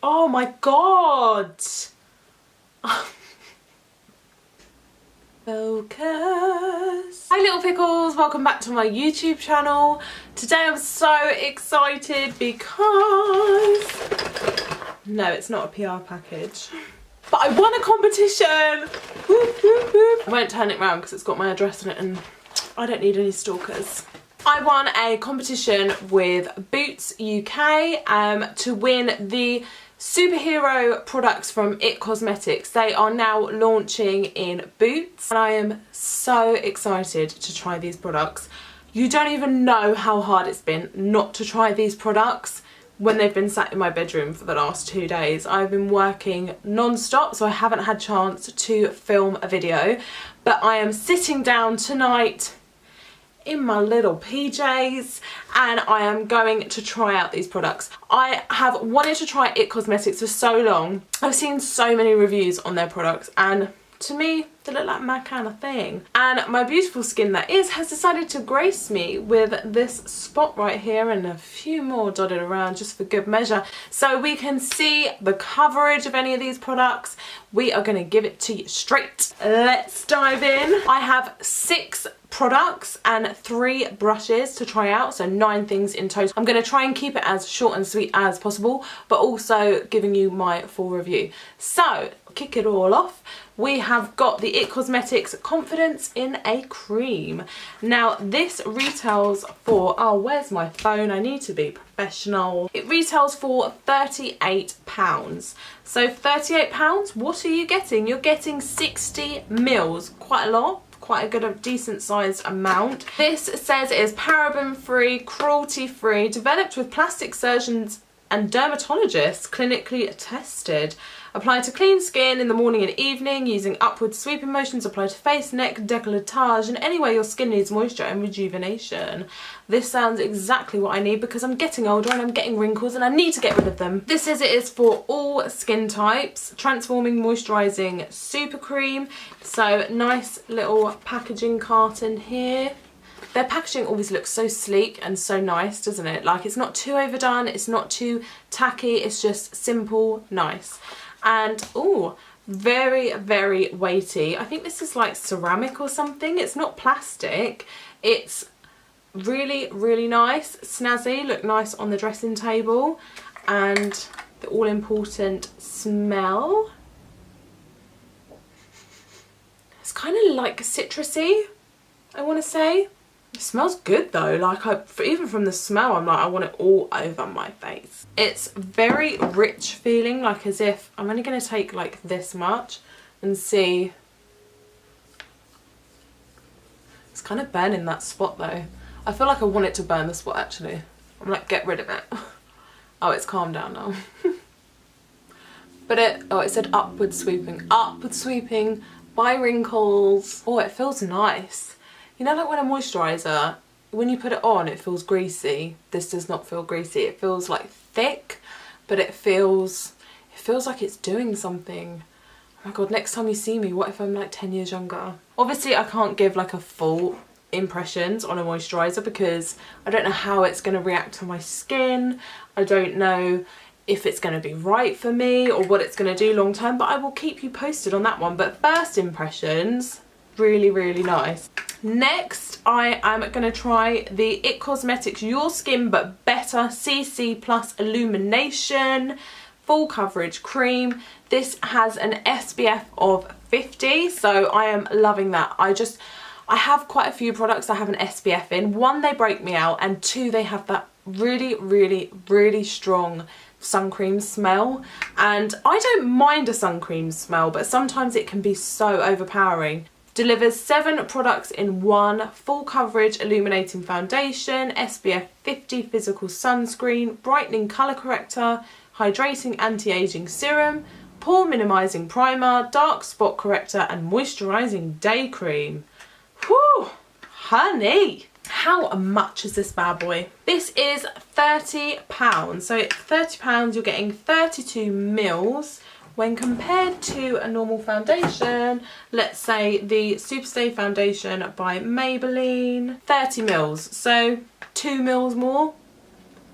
Oh my god. Focus. Hi Little Pickles, welcome back to my YouTube channel. Today I'm so excited because, no, it's not a PR package, but I won a competition. Whoop, whoop, whoop. I won't turn it around because it's got my address on it and I don't need any stalkers. I won a competition with Boots UK to win the superhero products from It Cosmetics. They are now launching in Boots and I am so excited to try these products. You don't even know how hard it's been not to try these products when they've been sat in my bedroom for the last 2 days. I've been working non-stop, so I haven't had chance to film a video, but I am sitting down tonight in my little PJs and I am going to try out these products. I have wanted to try It Cosmetics for so long. I've seen so many reviews on their products and to me they look like my kind of thing. And my beautiful skin that is has decided to grace me with this spot right here and a few more dotted around just for good measure. So we can see the coverage of any of these products. We are going to give it to you straight. Let's dive in. I have 6 products and 3 brushes to try out, so 9 things in total. I'm going to try and keep it as short and sweet as possible, but also giving you my full review. So kick it all off. We have got the It Cosmetics Confidence in a Cream. Now this retails for, oh where's my phone, I need to be professional. It retails for £38. So for £38, what are you getting? You're getting 60 mils, quite a lot. Quite a good, a decent sized amount. This says it is paraben free, cruelty free, developed with plastic surgeons and dermatologists, clinically tested. Apply to clean skin in the morning and evening using upward sweeping motions. Apply to face, neck, décolletage and anywhere your skin needs moisture and rejuvenation. This sounds exactly what I need because I'm getting older and I'm getting wrinkles and I need to get rid of them. This says it is for all skin types. Transforming moisturising super cream. So nice little packaging carton here. Their packaging always looks so sleek and so nice, doesn't it? Like it's not too overdone, it's not too tacky, it's just simple, nice. And oh, very, very weighty. I think this is like ceramic or something. It's not plastic. It's really, really nice, snazzy, look nice on the dressing table. And the all important smell. It's kind of like citrusy, I want to say. It smells good though, like even from the smell I'm like I want it all over my face. It's very rich feeling, like as if I'm only going to take like this much and see. It's kind of burning that spot though. I feel like I want it to burn the spot actually. I'm like, get rid of it. Oh, it's calmed down now. But it said upward sweeping by wrinkles. Oh, it feels nice. You know, like when a moisturiser, when you put it on, it feels greasy. This does not feel greasy. It feels like thick, but it feels like it's doing something. Oh my god, next time you see me, what if I'm like 10 years younger? Obviously, I can't give like a full impressions on a moisturiser because I don't know how it's going to react to my skin. I don't know if it's going to be right for me or what it's going to do long term, but I will keep you posted on that one. But first impressions, really, really nice. Next, I am going to try the It Cosmetics Your Skin But Better CC Plus Illumination Full Coverage Cream. This has an SPF of 50, so I am loving that. I have quite a few products I have an SPF in. 1, they break me out, and 2, they have that really, really, really strong sun cream smell. And I don't mind a sun cream smell, but sometimes it can be so overpowering. Delivers 7 products in 1, full coverage illuminating foundation, SPF 50 physical sunscreen, brightening colour corrector, hydrating anti-aging serum, pore minimising primer, dark spot corrector and moisturising day cream. Whew, honey! How much is this bad boy? This is £30. So £30 you're getting 32 mils. When compared to a normal foundation, let's say the Superstay foundation by Maybelline, 30 mils, so 2 mils more,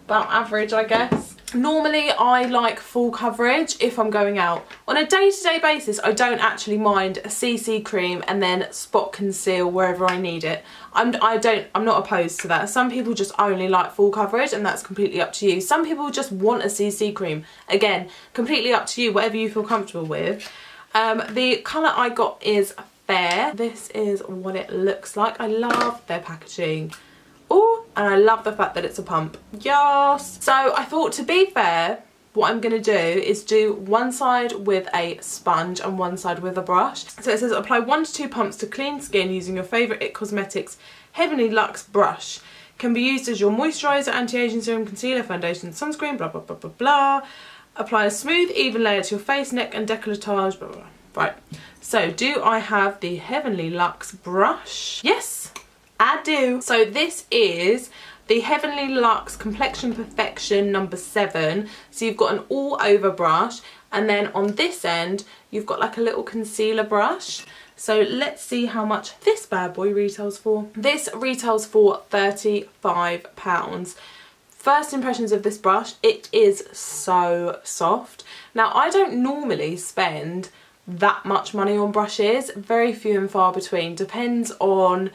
about average I guess. Normally I like full coverage if I'm going out. On a day-to-day basis, I don't actually mind a CC cream and then spot conceal wherever I need it. I'm not opposed to that. Some people just only like full coverage, and that's completely up to you. Some people just want a CC cream. Again, completely up to you, whatever you feel comfortable with. The colour I got is Fair. This is what it looks like. I love their packaging. Oh, and I love the fact that it's a pump. Yes! So I thought, to be fair, what I'm going to do is do one side with a sponge and one side with a brush. So it says apply 1 to 2 pumps to clean skin using your favourite IT Cosmetics Heavenly Luxe brush. Can be used as your moisturiser, anti-aging serum, concealer, foundation, sunscreen, blah blah blah blah blah. Apply a smooth, even layer to your face, neck and décolletage, blah blah blah. Right, so do I have the Heavenly Luxe brush? Yes, I do. So this is the Heavenly Luxe Complexion Perfection number 7. So you've got an all over brush, and then on this end you've got like a little concealer brush. So let's see how much this bad boy retails for. This retails for £35. First impressions of this brush, it is so soft. Now I don't normally spend that much money on brushes, very few and far between, depends on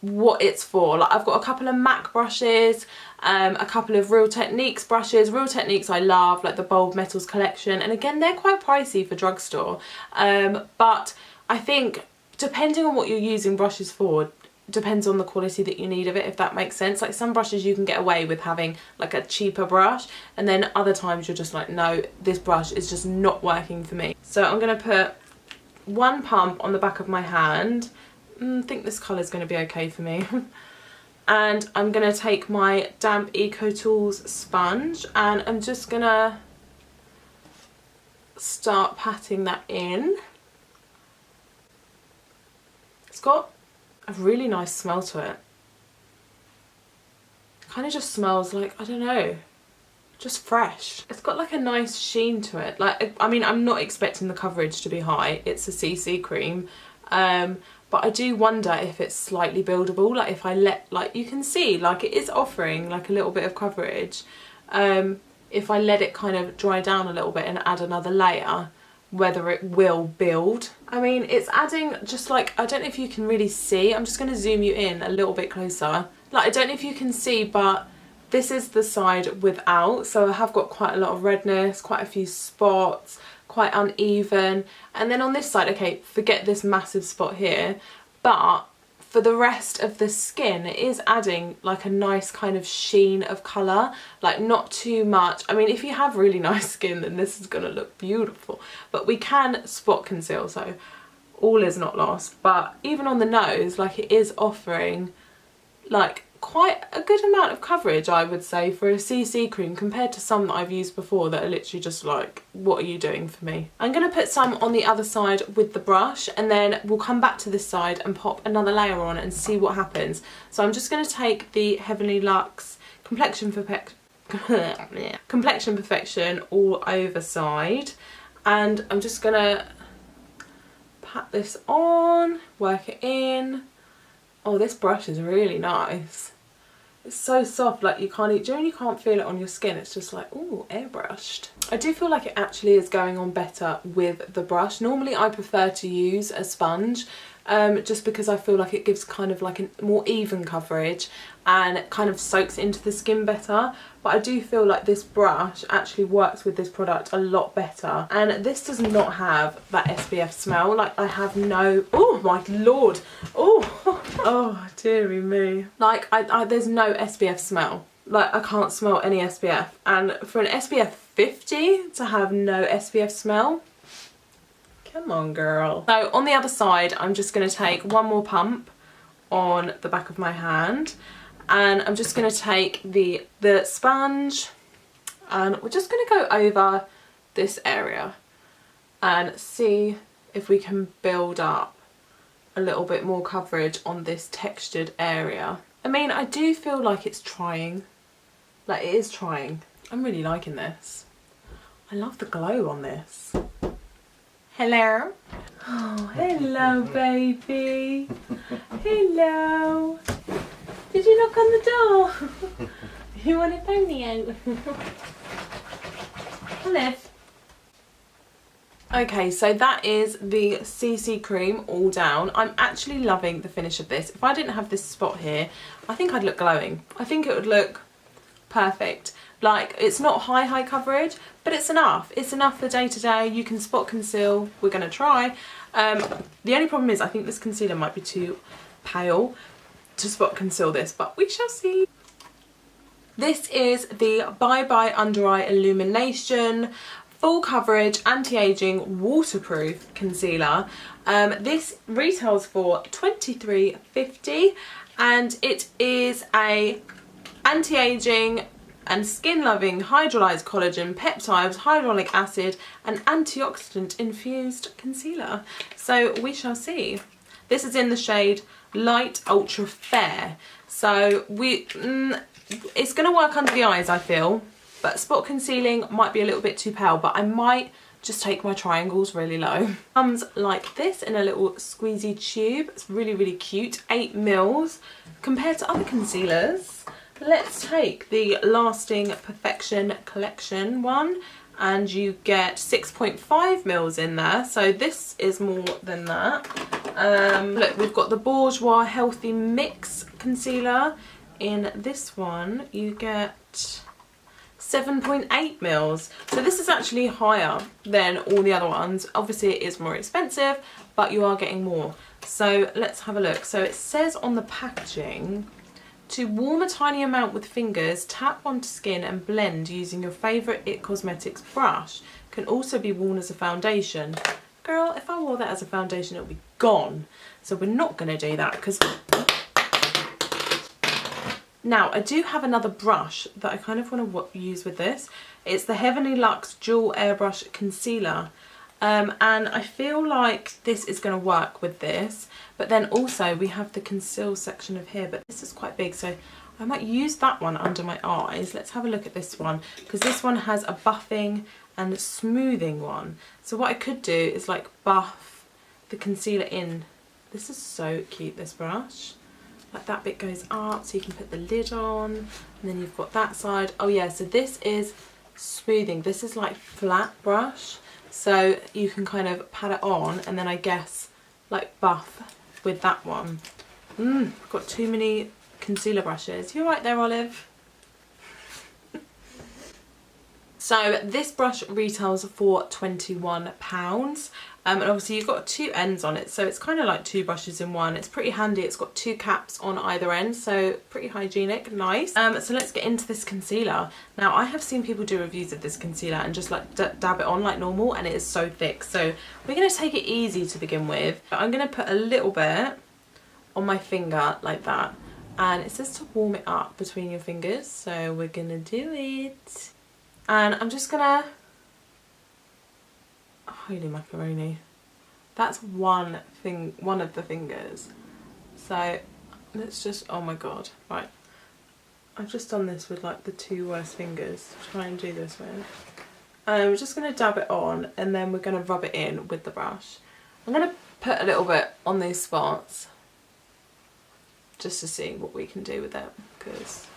what it's for. Like I've got a couple of MAC brushes, a couple of Real Techniques brushes. Real Techniques I love, like the Bold Metals collection, and again they're quite pricey for drugstore, but I think depending on what you're using brushes for depends on the quality that you need of it, if that makes sense. Like some brushes you can get away with having like a cheaper brush, and then other times you're just like, no, this brush is just not working for me. So I'm going to put 1 pump on the back of my hand. I think this colour is going to be okay for me. And I'm going to take my damp Eco Tools sponge, and I'm just going to start patting that in. It's got a really nice smell to it. Kind of just smells like, I don't know, just fresh. It's got like a nice sheen to it. Like, I mean, I'm not expecting the coverage to be high. It's a CC cream, but I do wonder if it's slightly buildable. Like if I let, like you can see, like it is offering like a little bit of coverage. If I let it kind of dry down a little bit and add another layer, whether it will build. I mean, it's adding just like, I don't know if you can really see, I'm just going to zoom you in a little bit closer. Like I don't know if you can see, but this is the side without, so I have got quite a lot of redness, quite a few spots, quite uneven. And then on this side, okay, forget this massive spot here, but for the rest of the skin, it is adding like a nice kind of sheen of colour, like not too much. I mean, if you have really nice skin, then this is going to look beautiful. But we can spot conceal, so all is not lost. But even on the nose, like it is offering like quite a good amount of coverage, I would say, for a CC cream compared to some that I've used before that are literally just like, what are you doing for me? I'm going to put some on the other side with the brush, and then we'll come back to this side and pop another layer on and see what happens. So I'm just going to take the Heavenly Luxe Complexion Perfection all over side, and I'm just going to pat this on, work it in. Oh, this brush is really nice. It's so soft, like you can't, you can't feel it on your skin. It's just like, ooh, airbrushed. I do feel like it actually is going on better with the brush. Normally I prefer to use a sponge, just because I feel like it gives kind of like a more even coverage and it kind of soaks into the skin better. But I do feel like this brush actually works with this product a lot better. And this does not have that SPF smell. Like I have no, oh my lord, oh dearie me. Like there's no SPF smell. Like I can't smell any SPF. And for an SPF 50 to have no SPF smell, come on girl. So on the other side, I'm just going to take 1 more pump on the back of my hand, and I'm just going to take the sponge, and we're just going to go over this area and see if we can build up a little bit more coverage on this textured area. I mean, I do feel like it's trying. Like it is trying. I'm really liking this. I love the glow on this. Hello. Oh, hello, baby. Hello. Did you knock on the door? You want to phone me out? Olive. Okay, so that is the CC cream all down. I'm actually loving the finish of this. If I didn't have this spot here, I think I'd look glowing. I think it would look perfect. Like, it's not high coverage, but it's enough. It's enough for day to day. You can spot conceal. We're going to try. The only problem is I think this concealer might be too pale to spot conceal this, but we shall see. This is the Bye Bye Under Eye Illumination Full Coverage Anti-Aging Waterproof Concealer. This retails for $23.50 and it is a anti-aging and skin-loving hydrolyzed collagen, peptides, hyaluronic acid and antioxidant infused concealer. So we shall see. This is in the shade Light Ultra Fair. So it's going to work under the eyes, I feel. But spot concealing might be a little bit too pale, but I might just take my triangles really low. Comes like this in a little squeezy tube. It's really, really cute. 8 mils. Compared to other concealers, let's take the Lasting Perfection Collection one, and you get 6.5 mils in there. So this is more than that. Look, we've got the Bourjois Healthy Mix Concealer. In this one, you get 7.8 mils. So this is actually higher than all the other ones. Obviously it is more expensive, but you are getting more. So let's have a look. So it says on the packaging, to warm a tiny amount with fingers, tap onto skin and blend using your favourite IT Cosmetics brush. Can also be worn as a foundation. Girl, if I wore that as a foundation, it would be gone. So we're not going to do that because... Now, I do have another brush that I kind of want to use with this. It's the Heavenly Luxe Dual Airbrush Concealer. And I feel like this is going to work with this. But then also we have the conceal section of here. But this is quite big, so I might use that one under my eyes. Let's have a look at this one. Because this one has a buffing and smoothing one. So what I could do is like buff the concealer in. This is so cute, this brush. Like that bit goes up so you can put the lid on, and then you've got that side. Oh yeah, so this is smoothing. This is like flat brush, so you can kind of pat it on and then I guess like buff with that one. I've got too many concealer brushes. You right there, Olive? So this brush retails for £21. And obviously you've got 2 ends on it, so it's kind of like 2 brushes in one. It's pretty handy. It's got 2 caps on either end, so pretty hygienic, nice. So let's get into this concealer. Now I have seen people do reviews of this concealer and just like dab it on like normal, and it is so thick. So we're going to take it easy to begin with. I'm going to put a little bit on my finger like that, and it says to warm it up between your fingers, so we're going to do it. And I'm just going to... Holy macaroni. That's one of the fingers. So let's just, oh my god. Right. I've just done this with like the 2 worst fingers to try and do this with. I'm just going to dab it on and then we're going to rub it in with the brush. I'm going to put a little bit on these spots just to see what we can do with it, because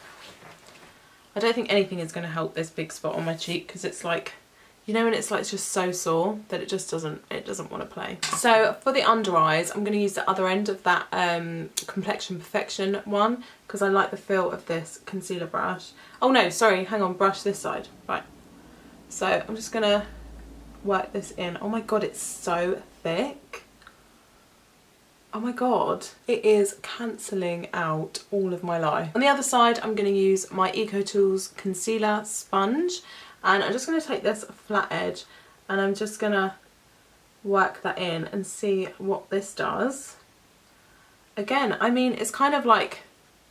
I don't think anything is going to help this big spot on my cheek, because it's like, you know when it's like just so sore that it just doesn't want to play. So for the under eyes, I'm going to use the other end of that Complexion Perfection one, because I like the feel of this concealer brush. Oh no, sorry, hang on, brush this side. Right. So I'm just going to work this in. Oh my god, it's so thick. Oh my god, it is cancelling out all of my lie. On the other side, I'm going to use my EcoTools Concealer Sponge. And I'm just going to take this flat edge and I'm just going to work that in and see what this does. Again, I mean, it's kind of like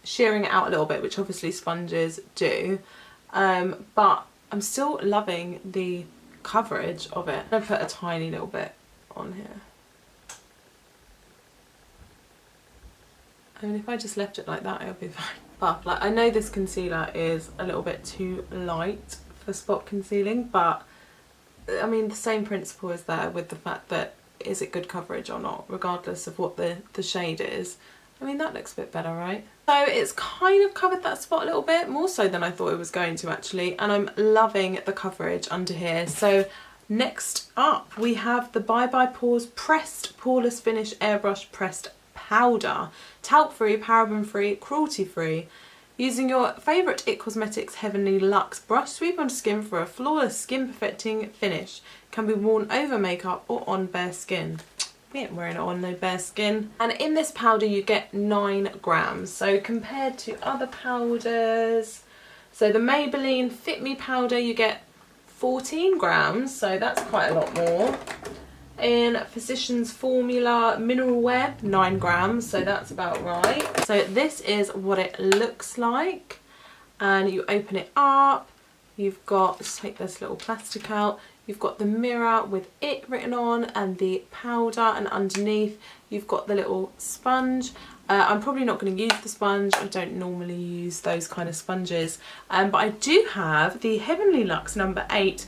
shearing it out a little bit, which obviously sponges do. But I'm still loving the coverage of it. I'm going to put a tiny little bit on here. I mean, if I just left it like that, it'll be fine. But like, I know this concealer is a little bit too light for spot concealing, but I mean the same principle is there with the fact that is it good coverage or not, regardless of what the shade is. I mean, that looks a bit better, right? So it's kind of covered that spot a little bit, more so than I thought it was going to actually, and I'm loving the coverage under here. So next up we have the Bye Bye Pores Pressed Poreless Finish Airbrush Pressed Powder. Talc free, paraben free, cruelty free. Using your favourite IT Cosmetics Heavenly Luxe brush, sweep onto skin for a flawless skin perfecting finish. Can be worn over makeup or on bare skin. We ain't wearing it on no bare skin. And in this powder you get 9 grams. So compared to other powders, so the Maybelline Fit Me powder you get 14 grams, so that's quite a lot more. In Physicians Formula Mineral Wear, 9 grams, so that's about right. So this is what it looks like, and you open it up, you've got, let's take this little plastic out, you've got the mirror with it written on and the powder, and underneath you've got the little sponge. I'm probably not going to use the sponge, I don't normally use those kind of sponges, but I do have the Heavenly Luxe number 8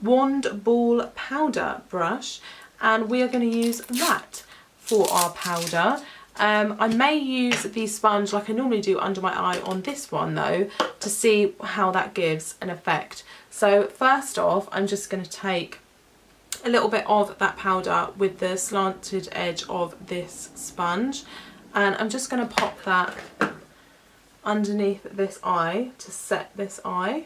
Wand Ball Powder Brush, and we are going to use that for our powder. I may use the sponge like I normally do under my eye on this one though, to see how that gives an effect. So first off, I'm just going to take a little bit of that powder with the slanted edge of this sponge, and I'm just going to pop that underneath this eye to set this eye.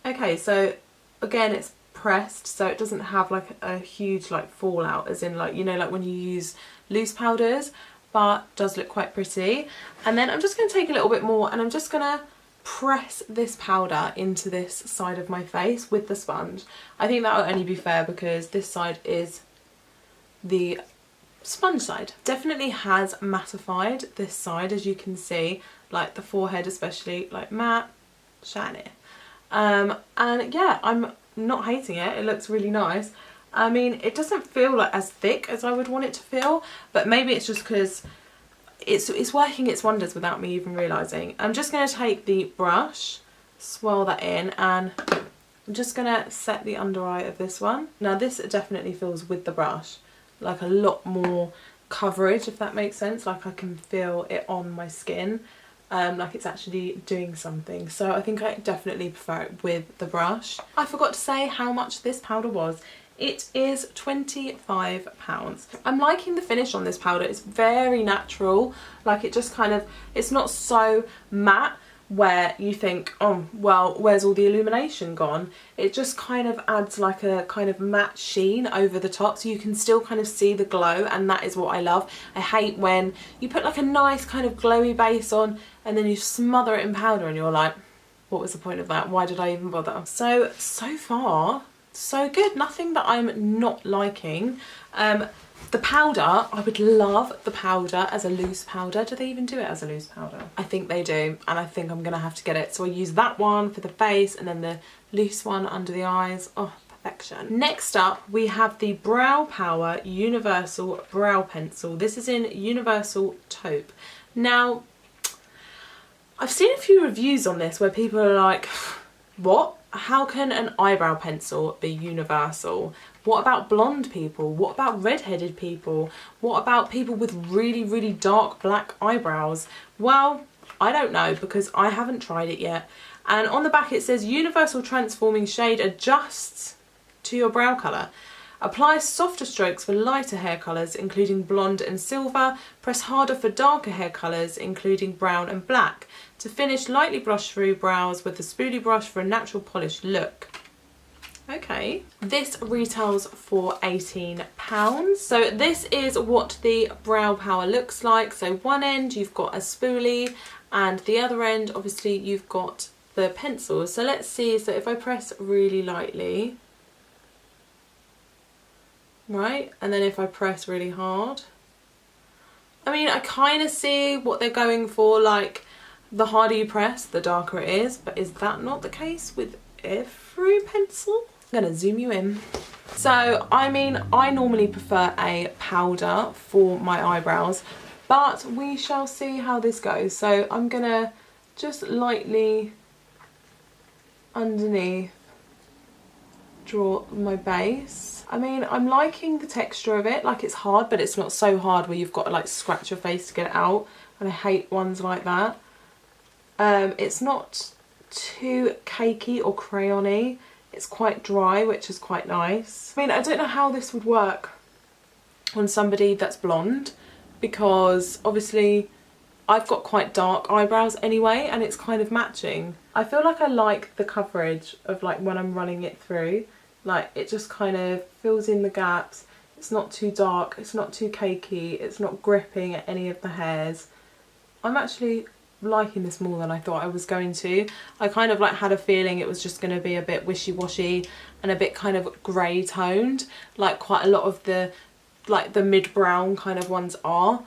Okay, so again it's pressed, so it doesn't have like a huge like fallout, as in like, you know, like when you use loose powders, but does look quite pretty. And then I'm just going to take a little bit more and I'm just going to press this powder into this side of my face with the sponge. I think that will only be fair because this side is the sponge side. Definitely has mattified this side, as you can see, like the forehead especially, like matte, shiny. And yeah, I'm not hating it, it looks really nice. I mean, it doesn't feel like as thick as I would want it to feel, but maybe it's just because it's working its wonders without me even realising. I'm just going to take the brush, swirl that in, and I'm just going to set the under eye of this one. Now this definitely feels with the brush like a lot more coverage, if that makes sense, like I can feel it on my skin. Like it's actually doing something, so I think I definitely prefer it with the brush. I forgot to say how much this powder was. It is £25. I'm liking the finish on this powder. It's very natural, like it just kind of, it's not so matte where you think, oh well, where's all the illumination gone. It just kind of adds like a kind of matte sheen over the top, so you can still kind of see the glow, and that is what I love. I hate when you put like a nice kind of glowy base on and then you smother it in powder and you're like, what was the point of that? Why did I even bother? So far so good, nothing that I'm not liking. The powder, I would love the powder as a loose powder. Do they even do it as a loose powder? I think they do, and I think I'm gonna have to get it. So I use that one for the face and then the loose one under the eyes. Oh, perfection. Next up, we have the Brow Power Universal Brow Pencil. This is in Universal Taupe. Now, I've seen a few reviews on this where people are like, what? How can an eyebrow pencil be universal? What about blonde people? What about red-headed people? What about people with really, really dark black eyebrows? Well, I don't know because I haven't tried it yet. And on the back it says Universal Transforming Shade adjusts to your brow colour. Apply softer strokes for lighter hair colours, including blonde and silver. Press harder for darker hair colours, including brown and black. To finish, lightly brush through brows with the spoolie brush for a natural polished look. Okay, this retails for £18. So this is what the Brow Power looks like. So one end you've got a spoolie and the other end obviously you've got the pencil. So let's see, so if I press really lightly, right, and then if I press really hard, I mean, I kind of see what they're going for, like the harder you press the darker it is, but is that not the case with every pencil? I'm gonna zoom you in. So I mean, I normally prefer a powder for my eyebrows, but we shall see how this goes. So I'm gonna just lightly underneath draw my base. I mean, I'm liking the texture of it. Like, it's hard, but it's not so hard where you've got to like scratch your face to get it out. And I hate ones like that. It's not too cakey or crayony. It's quite dry, which is quite nice. I mean, I don't know how this would work on somebody that's blonde, because obviously I've got quite dark eyebrows anyway, and it's kind of matching. I feel like I like the coverage of like when I'm running it through. Like, it just kind of fills in the gaps. It's not too dark, it's not too cakey, it's not gripping at any of the hairs. I'm actually liking this more than I thought I was going to. I kind of like had a feeling it was just going to be a bit wishy-washy and a bit kind of grey toned, like quite a lot of the like the mid-brown kind of ones are.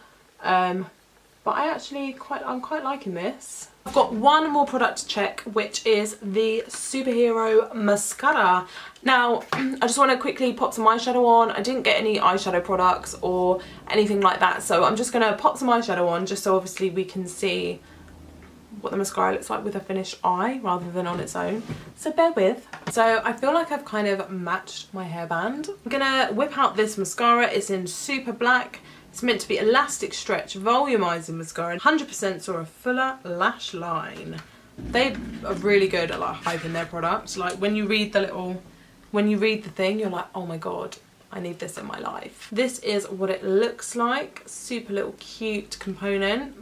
But I'm quite liking this. I've got one more product to check, which is the Superhero Mascara. Now, I just want to quickly pop some eyeshadow on. I didn't get any eyeshadow products or anything like that, so I'm just going to pop some eyeshadow on just so obviously we can see what the mascara looks like with a finished eye rather than on its own. So bear with. So I feel like I've kind of matched my hairband. I'm going to whip out this mascara. It's in Super Black. It's meant to be Elastic Stretch Volumizing Mascara. 100% saw a fuller lash line. They are really good at like hyping their products. Like when you read the thing, you're like, oh my god, I need this in my life. This is what it looks like. Super little cute component.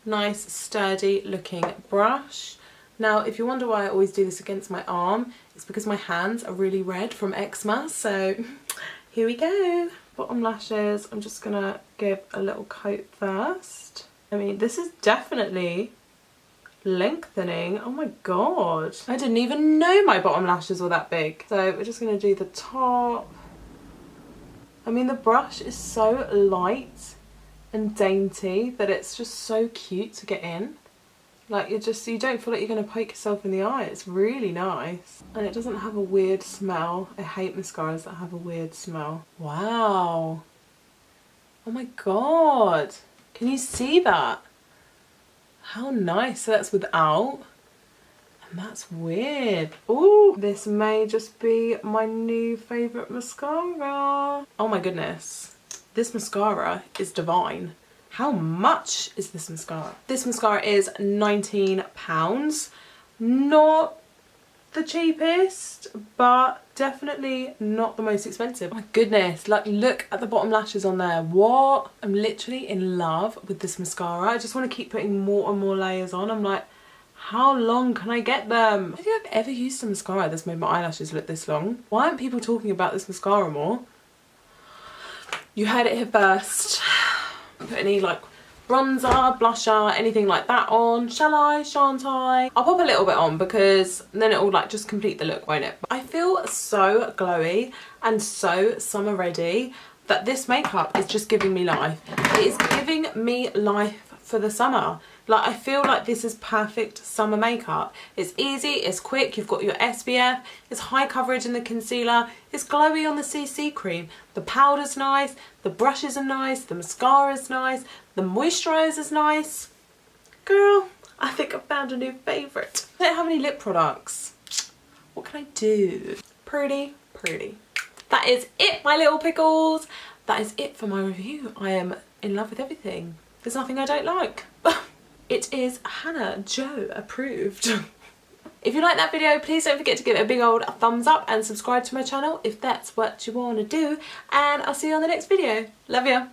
Nice sturdy looking brush. Now, if you wonder why I always do this against my arm, it's because my hands are really red from eczema. So here we go. Bottom lashes, I'm just gonna give a little coat first. I mean, this is definitely lengthening. Oh my god, I didn't even know my bottom lashes were that big. So we're just gonna do the top. I mean, the brush is so light and dainty that it's just so cute to get in. Like, you don't feel like you're going to poke yourself in the eye. It's really nice. And it doesn't have a weird smell. I hate mascaras that have a weird smell. Wow. Oh my god. Can you see that? How nice. So that's without. And that's weird. Ooh, this may just be my new favourite mascara. Oh my goodness. This mascara is divine. How much is this mascara? This mascara is £19. Not the cheapest, but definitely not the most expensive. Oh my goodness, like look at the bottom lashes on there. What? I'm literally in love with this mascara. I just want to keep putting more and more layers on. I'm like, how long can I get them? I don't think I've ever used a mascara that's made my eyelashes look this long. Why aren't people talking about this mascara more? You heard it here first. Put any like bronzer, blusher, anything like that on. Shall I? Shan't I? I'll pop a little bit on because then it will like just complete the look, won't it? I feel so glowy and so summer ready that this makeup is just giving me life. It is giving me life for the summer. Like, I feel like this is perfect summer makeup. It's easy, it's quick, you've got your SPF, it's high coverage in the concealer, it's glowy on the CC cream. The powder's nice, the brushes are nice, the mascara's nice, the moisturizer's nice. Girl, I think I found a new favourite. I don't have any lip products. What can I do? Pretty, pretty. That is it, my little pickles. That is it for my review. I am in love with everything. There's nothing I don't like. It is Hannah Joe approved. If you like that video, please don't forget to give it a big old thumbs up and subscribe to my channel if that's what you want to do. And I'll see you on the next video. Love ya.